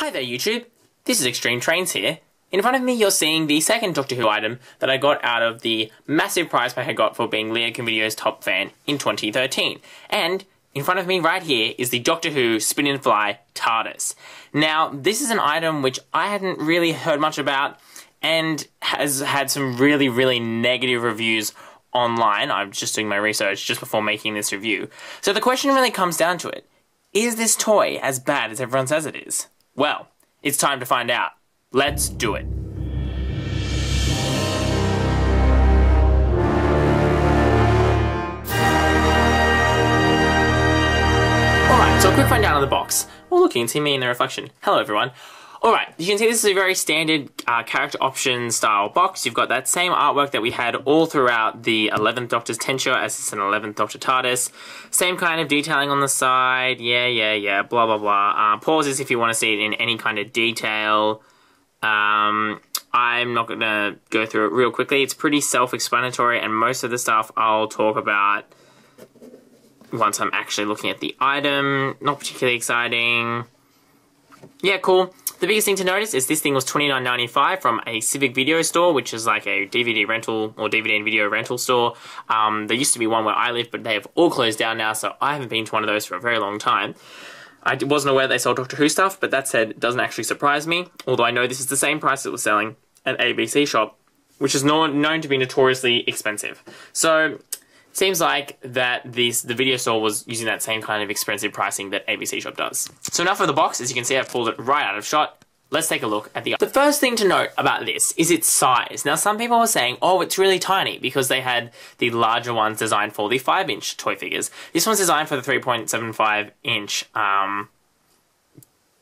Hi there YouTube, this is XtremeTrainz here. In front of me you're seeing the second Doctor Who item that I got out of the massive prize pack I got for being Leo Video's top fan in 2013. And in front of me right here is the Doctor Who Spin and Fly TARDIS. Now this is an item which I hadn't really heard much about and has had some really negative reviews online. I'm just doing my research just before making this review. So the question really comes down to it. Is this toy as bad as everyone says it is? Well, it's time to find out. Let's do it. Alright, so a quick rundown of the box. Oh look, you can see me in the reflection. Hello everyone. Alright, you can see this is a very standard character option style box. You've got that same artwork that we had all throughout the 11th Doctor's Tenture as it's an 11th Doctor TARDIS. Same kind of detailing on the side, yeah, blah blah blah. Pauses if you want to see it in any kind of detail. I'm not going to go through it real quickly. It's pretty self-explanatory and most of the stuff I'll talk about once I'm actually looking at the item. Not particularly exciting. Yeah, cool. The biggest thing to notice is this thing was $29.95 from a Civic Video store, which is like a DVD rental or DVD and video rental store. There used to be one where I live, but they have all closed down now, so I haven't been to one of those for a very long time. I wasn't aware they sold Doctor Who stuff, but that said, it doesn't actually surprise me, although I know this is the same price it was selling at ABC shop, which is known to be notoriously expensive. So seems like that the video store was using that same kind of expensive pricing that ABC Shop does. So enough of the box. As you can see, I've pulled it right out of shot. Let's take a look at the first thing to note about this is its size. Now some people are saying, oh, it's really tiny because they had the larger ones designed for the 5-inch toy figures. This one's designed for the 3.75-inch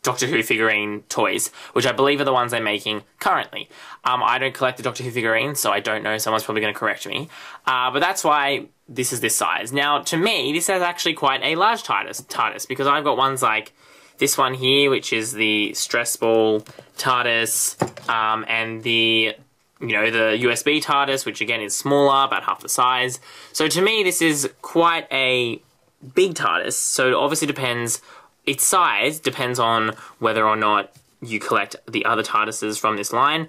Doctor Who figurine toys, which I believe are the ones they're making currently. I don't collect the Doctor Who figurines, so I don't know. Someone's probably going to correct me. But that's why this is this size. Now, to me, this is actually quite a large TARDIS because I've got ones like this one here, which is the stress ball TARDIS, and the USB TARDIS, which again is smaller, about half the size. So to me, this is quite a big TARDIS. So it obviously depends. Its size depends on whether or not you collect the other TARDISes from this line,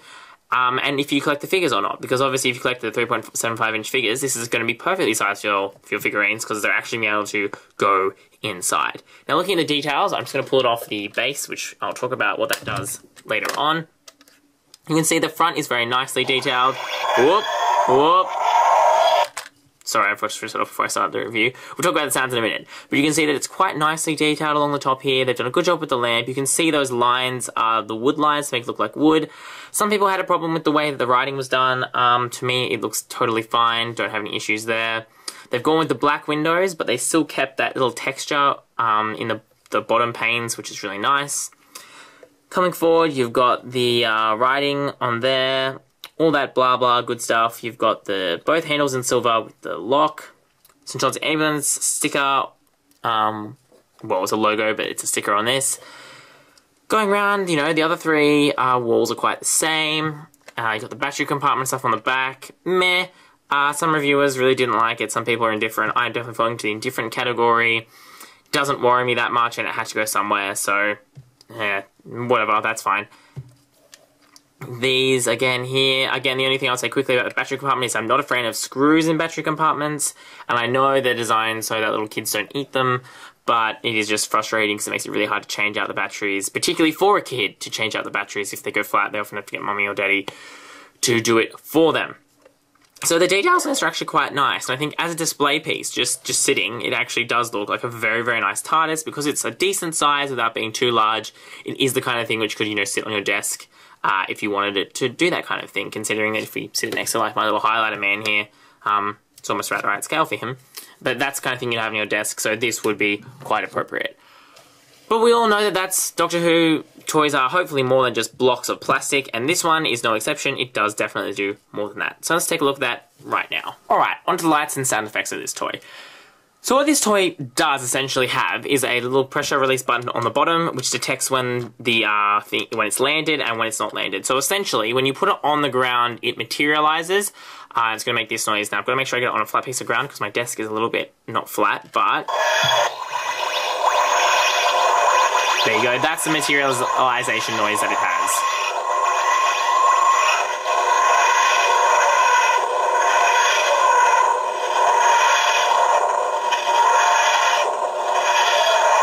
and if you collect the figures or not. Because obviously if you collect the 3.75-inch figures, this is going to be perfectly sized for your figurines because they're actually going to be able to go inside. Now looking at the details, I'm just going to pull it off the base, which I'll talk about what that does later on. You can see the front is very nicely detailed. Whoop. Sorry, I forgot to switch it off before I start the review. We'll talk about the sounds in a minute. But you can see that it's quite nicely detailed along the top here. They've done a good job with the lamp. You can see those lines are the wood lines to make it look like wood. Some people had a problem with the way that the writing was done. To me, it looks totally fine. Don't have any issues there. They've gone with the black windows, but they still kept that little texture in the bottom panes, which is really nice. Coming forward, you've got the writing on there. All that blah blah good stuff. You've got both handles in silver with the lock. St. John's Ambulance sticker. Well, it's a logo, but it's a sticker on this. Going around, the other three walls are quite the same. You've got the battery compartment stuff on the back. Meh. Some reviewers really didn't like it. Some people are indifferent. I'm definitely falling to the indifferent category. Doesn't worry me that much, and it had to go somewhere, so yeah, whatever, that's fine. These, again, here, the only thing I'll say quickly about the battery compartment is I'm not a fan of screws in battery compartments, and I know they're designed so that little kids don't eat them, but it is just frustrating because it makes it really hard to change out the batteries, particularly for a kid to change out the batteries. If they go flat, they often have to get mommy or daddy to do it for them. So the details on this are actually quite nice, and I think as a display piece, just sitting, it actually does look like a very nice TARDIS because it's a decent size without being too large. It is the kind of thing which could, sit on your desk if you wanted it to do that kind of thing, considering that if we sit next to like my little highlighter man here, it's almost about the right scale for him. But that's the kind of thing you'd have on your desk, so this would be quite appropriate. But we all know that that's Doctor Who toys are hopefully more than just blocks of plastic, and this one is no exception. It does definitely do more than that. So let's take a look at that right now. Alright, onto the lights and sound effects of this toy. So what this toy does essentially have is a little pressure release button on the bottom, which detects when when it's landed and when it's not landed. So essentially, when you put it on the ground, it materializes. It's going to make this noise. Now I've got to make sure I get it on a flat piece of ground because my desk is a little bit not flat, but There you go, that's the materialization noise that it has.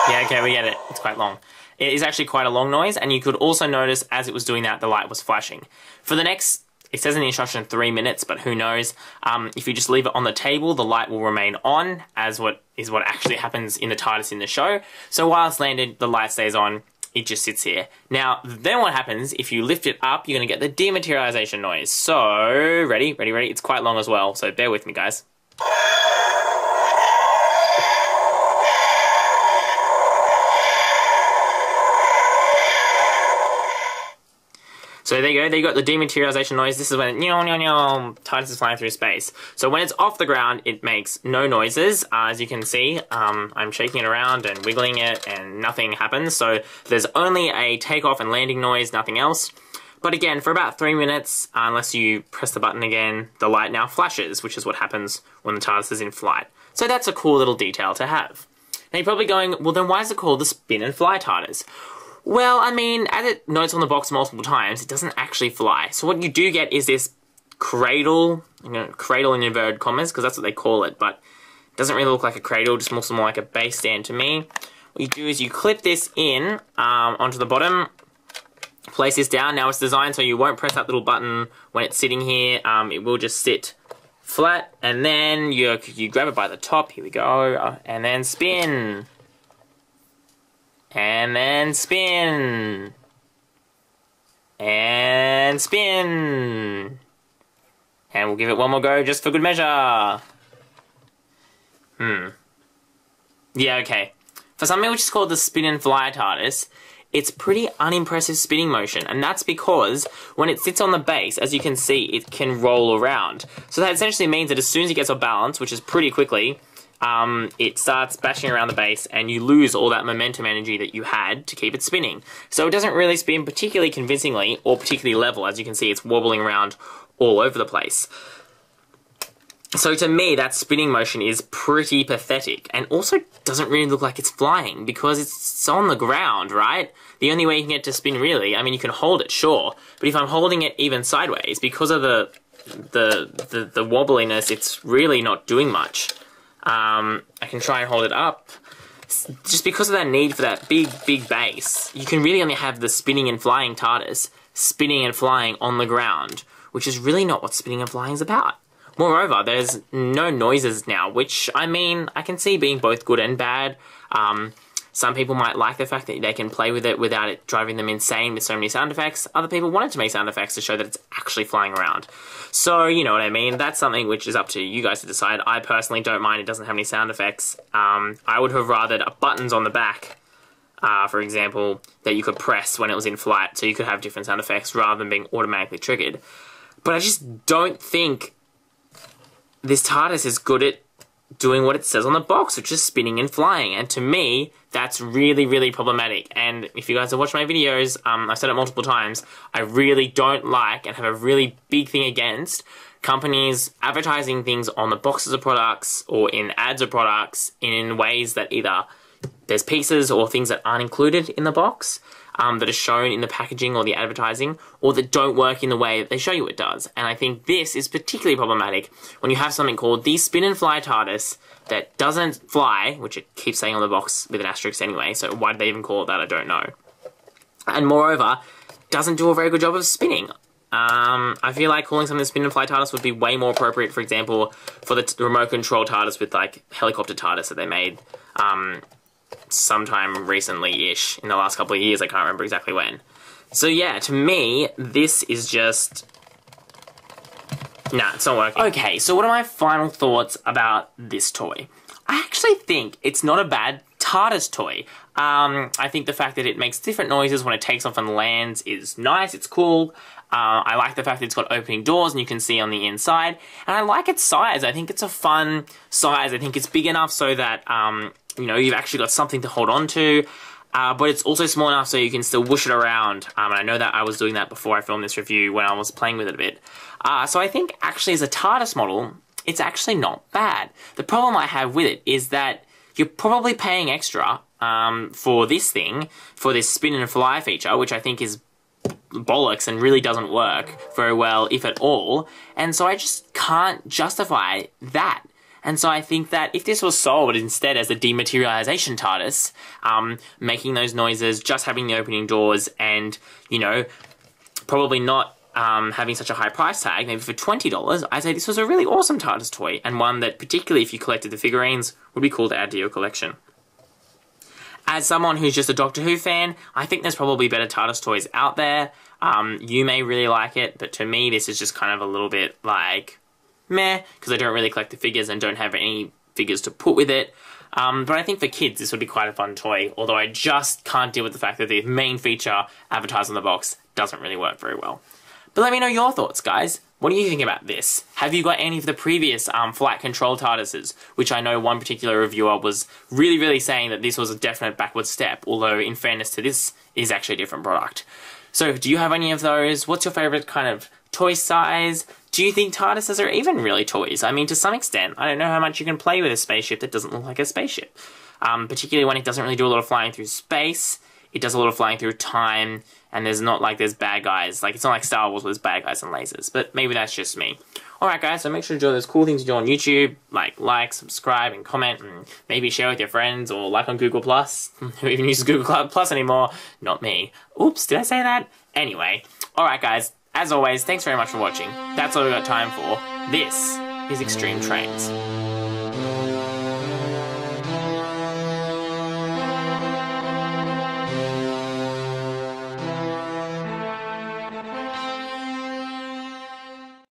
Yeah, okay, we get it. It's quite long. It is actually quite a long noise, and you could also notice as it was doing that, the light was flashing. For the next, it says in the instruction 3 minutes, but who knows. If you just leave it on the table, the light will remain on, as what actually happens in the TARDIS in the show. So while it's landed, the light stays on, it just sits here. Now, then what happens, if you lift it up, you're going to get the dematerialization noise. So, ready? It's quite long as well, so bear with me, guys. So there you got the dematerialization noise. This is when TARDIS is flying through space. So when it's off the ground, it makes no noises. As you can see, I'm shaking it around and wiggling it and nothing happens. So there's only a takeoff and landing noise, nothing else. But again, for about 3 minutes, unless you press the button again, the light now flashes, which is what happens when the TARDIS is in flight. So that's a cool little detail to have. Now you're probably going, well then why is it called the spin and fly TARDIS? Well, I mean, as it notes on the box multiple times, it doesn't actually fly. So what you do get is this cradle, cradle in inverted commas, because that's what they call it, but it doesn't really look like a cradle, just looks more like a base stand to me. What you do is you clip this in onto the bottom, place this down. Now it's designed so you won't press that little button when it's sitting here. It will just sit flat, and then you grab it by the top, here we go, and then spin. And then spin. And spin. And we'll give it one more go just for good measure. Yeah, okay. For something which is called the spin and fly TARDIS, it's pretty unimpressive spinning motion, and that's because when it sits on the base, as you can see, it can roll around. So that essentially means that as soon as it gets off balance, which is pretty quickly, it starts bashing around the base and you lose all that momentum energy that you had to keep it spinning. So it doesn't really spin particularly convincingly or particularly level. As you can see, it's wobbling around all over the place. So to me, that spinning motion is pretty pathetic, and also doesn't really look like it's flying because it's on the ground, right? The only way you can get it to spin really, I mean, you can hold it, sure, but if I'm holding it even sideways, because of the wobbliness, it's really not doing much. I can try and hold it up. Just because of that need for that big base, you can really only have the spinning and flying TARDIS spinning and flying on the ground, which is really not what spinning and flying is about. Moreover, there's no noises now, which, I mean, I can see being both good and bad. Some people might like the fact that they can play with it without it driving them insane with so many sound effects. Other people wanted to make sound effects to show that it's actually flying around. So, you know what I mean? That's something which is up to you guys to decide. I personally don't mind it doesn't have any sound effects. I would have rathered buttons on the back, for example, that you could press when it was in flight, so you could have different sound effects rather than being automatically triggered. But I just don't think this TARDIS is good at doing what it says on the box, which is spinning and flying, and to me, that's really problematic. And if you guys have watched my videos, I've said it multiple times, I really don't like and have a really big thing against companies advertising things on the boxes of products or in ads of products in ways that either there's pieces or things that aren't included in the box, that are shown in the packaging or the advertising, or that don't work in the way that they show you it does. And I think this is particularly problematic when you have something called the Spin and Fly TARDIS that doesn't fly, which it keeps saying on the box with an asterisk anyway, so why do they even call it that, I don't know. And moreover, doesn't do a very good job of spinning. I feel like calling something the Spin and Fly TARDIS would be way more appropriate, for example, for the remote control TARDIS with like helicopter TARDIS that they made, sometime recently-ish, in the last couple of years, I can't remember exactly when. So yeah, to me, this is just... Nah, it's not working. Okay, so what are my final thoughts about this toy? I actually think it's not a bad TARDIS toy. I think the fact that it makes different noises when it takes off and lands is nice, it's cool. I like the fact that it's got opening doors and you can see on the inside. And I like its size. I think it's a fun size. I think it's big enough so that, you know, you've actually got something to hold on to. But it's also small enough so you can still whoosh it around. And I know that I was doing that before I filmed this review when I was playing with it a bit. So I think actually as a TARDIS model, it's actually not bad. The problem I have with it is that you're probably paying extra for this thing, for this spin and fly feature, which I think is bollocks and really doesn't work very well, if at all. And so I just can't justify that. And so I think that if this was sold instead as a dematerialization TARDIS, making those noises, just having the opening doors, and, you know, probably not having such a high price tag, maybe for $20, I'd say this was a really awesome TARDIS toy, and one that, particularly if you collected the figurines, would be cool to add to your collection. As someone who's just a Doctor Who fan, I think there's probably better TARDIS toys out there. You may really like it, but to me this is just kind of a little bit like, meh, because I don't really collect the figures and don't have any figures to put with it. But I think for kids this would be quite a fun toy, although I just can't deal with the fact that the main feature advertised on the box doesn't really work very well. But let me know your thoughts, guys. What do you think about this? Have you got any of the previous flight control TARDISes, which I know one particular reviewer was really saying that this was a definite backward step, although in fairness to this, it is actually a different product. So do you have any of those? What's your favourite kind of toy size? Do you think TARDISes are even really toys? I mean, to some extent, I don't know how much you can play with a spaceship that doesn't look like a spaceship. Particularly when it doesn't really do a lot of flying through space, it does a lot of flying through time, and there's bad guys. Like, it's not like Star Wars where there's bad guys and lasers, but maybe that's just me. Alright guys, so make sure to do all those cool things you do on YouTube, like, subscribe, and comment, and maybe share with your friends, or like on Google+, who even uses Google Plus anymore. Not me. Oops, did I say that? Anyway, alright guys, as always, thanks very much for watching. That's all we've got time for. This is XtremeTrainz.